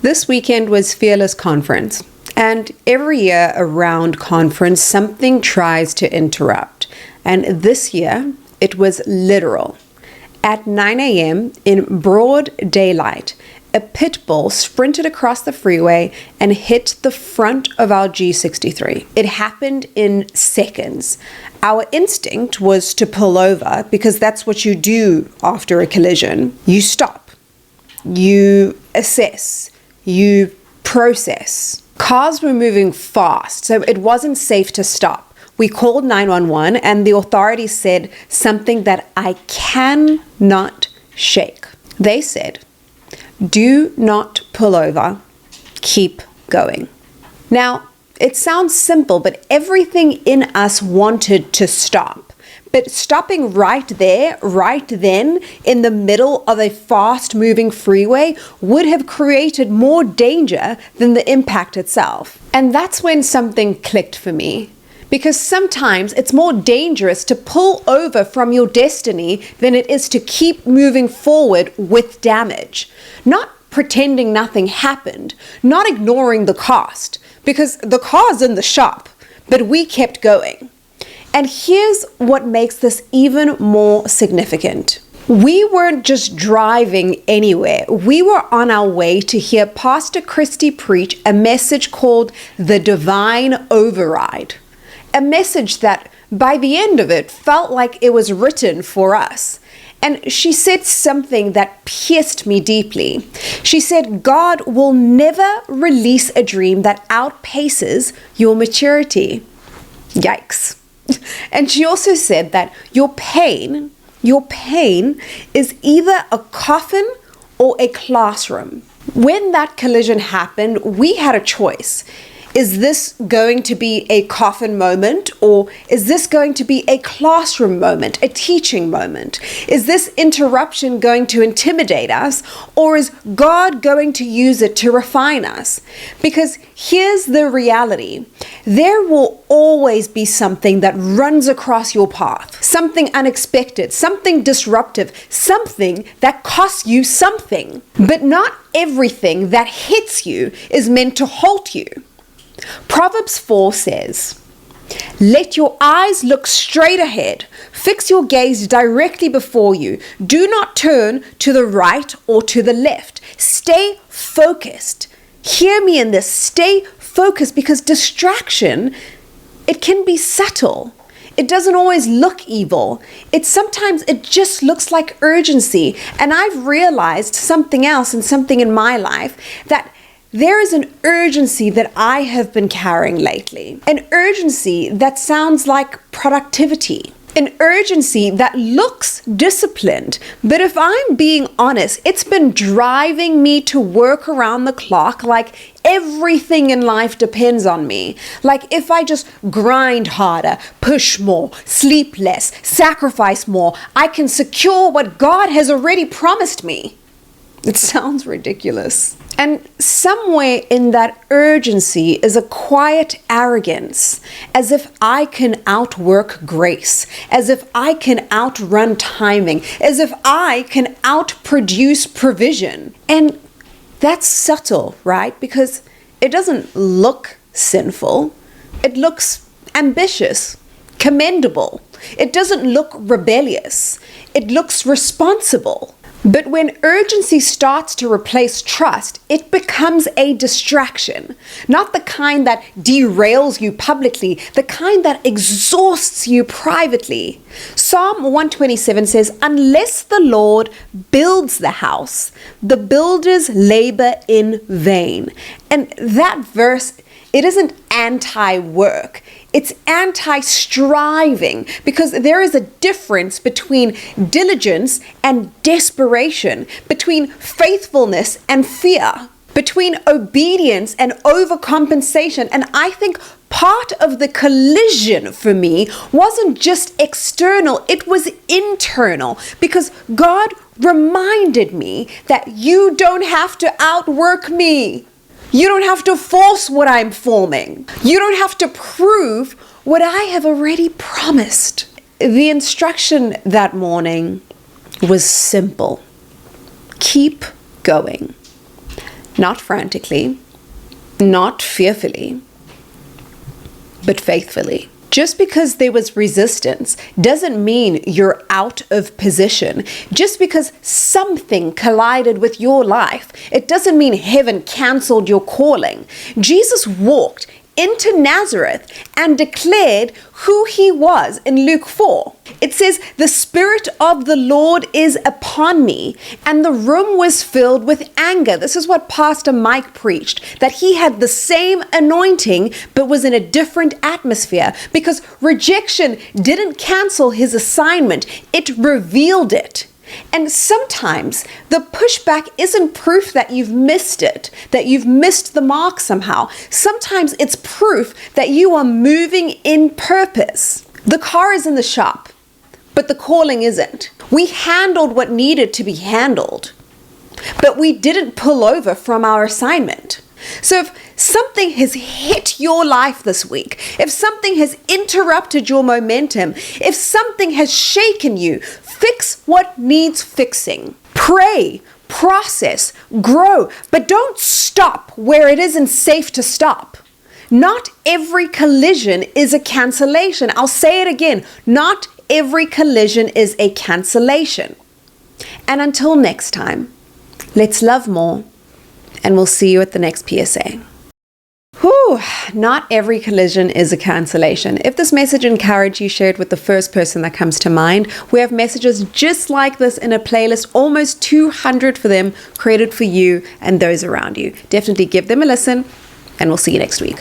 This weekend was Fearless Conference, and every year around conference, something tries to interrupt. And this year, it was literal. At 9 a.m. in broad daylight, a pit bull sprinted across the freeway and hit the front of our G63. It happened in seconds. Our instinct was to pull over because that's what you do after a collision. You stop, you assess, you process. Cars were moving fast, so it wasn't safe to stop. We called 911 and the authorities said something that I cannot shake. They said, "Do not pull over, keep going." Now, it sounds simple, but everything in us wanted to stop. But stopping right there, right then, in the middle of a fast-moving freeway would have created more danger than the impact itself. And that's when something clicked for me. Because sometimes it's more dangerous to pull over from your destiny than it is to keep moving forward with damage. Not pretending nothing happened, not ignoring the cost, because the car's in the shop, but we kept going. And here's what makes this even more significant. We weren't just driving anywhere. We were on our way to hear Pastor Christy preach a message called The Divine Override. A message that, by the end of it, felt like it was written for us. And she said something that pierced me deeply. She said, God will never release a dream that outpaces your maturity. Yikes. And she also said that your pain is either a coffin or a classroom. When that collision happened, we had a choice. Is this going to be a coffin moment, or is this going to be a classroom moment, a teaching moment? Is this interruption going to intimidate us, or is God going to use it to refine us? Because here's the reality. There will always be something that runs across your path, something unexpected, something disruptive, something that costs you something. But not everything that hits you is meant to halt you. Proverbs 4 says, "Let your eyes look straight ahead. Fix your gaze directly before you. Do not turn to the right or to the left. Stay focused." Hear me in this. Stay focused, because distraction, it can be subtle. It doesn't always look evil. Sometimes it just looks like urgency. And I've realized something else and something in my life, that there is an urgency that I have been carrying lately. An urgency that sounds like productivity. An urgency that looks disciplined. But if I'm being honest, it's been driving me to work around the clock, like everything in life depends on me. Like if I just grind harder, push more, sleep less, sacrifice more, I can secure what God has already promised me. It sounds ridiculous. And somewhere in that urgency is a quiet arrogance, as if I can outwork grace, as if I can outrun timing, as if I can outproduce provision. And that's subtle, right? Because it doesn't look sinful. It looks ambitious, commendable. It doesn't look rebellious. It looks responsible. But when urgency starts to replace trust, it becomes a distraction. Not the kind that derails you publicly, the kind that exhausts you privately. Psalm 127 says, "Unless the Lord builds the house, the builders labor in vain." And that verse, it isn't anti-work. It's anti-striving, because there is a difference between diligence and desperation, between faithfulness and fear, between obedience and overcompensation. And I think part of the collision for me wasn't just external, it was internal, because God reminded me that you don't have to outwork me. You don't have to force what I'm forming. You don't have to prove what I have already promised. The instruction that morning was simple. Keep going. Not frantically, not fearfully, but faithfully. Just because there was resistance doesn't mean you're out of position. Just because something collided with your life, it doesn't mean heaven canceled your calling. Jesus walked into Nazareth and declared who he was in Luke 4. It says, "The Spirit of the Lord is upon me," and the room was filled with anger. This is what Pastor Mike preached, that he had the same anointing but was in a different atmosphere, because rejection didn't cancel his assignment, it revealed it. And sometimes the pushback isn't proof that you've missed it, that you've missed the mark somehow. Sometimes it's proof that you are moving in purpose. The car is in the shop, but the calling isn't. We handled what needed to be handled, but we didn't pull over from our assignment. So if something has hit your life this week, if something has interrupted your momentum, if something has shaken you, fix what needs fixing. Pray, process, grow, but don't stop where it isn't safe to stop. Not every collision is a cancellation. I'll say it again. Not every collision is a cancellation. And until next time, let's love more, and we'll see you at the next PSA. Whew, not every collision is a cancellation. If this message encouraged you, share it with the first person that comes to mind. We have messages just like this in a playlist, almost 200 for them, created for you and those around you. Definitely give them a listen, and we'll see you next week.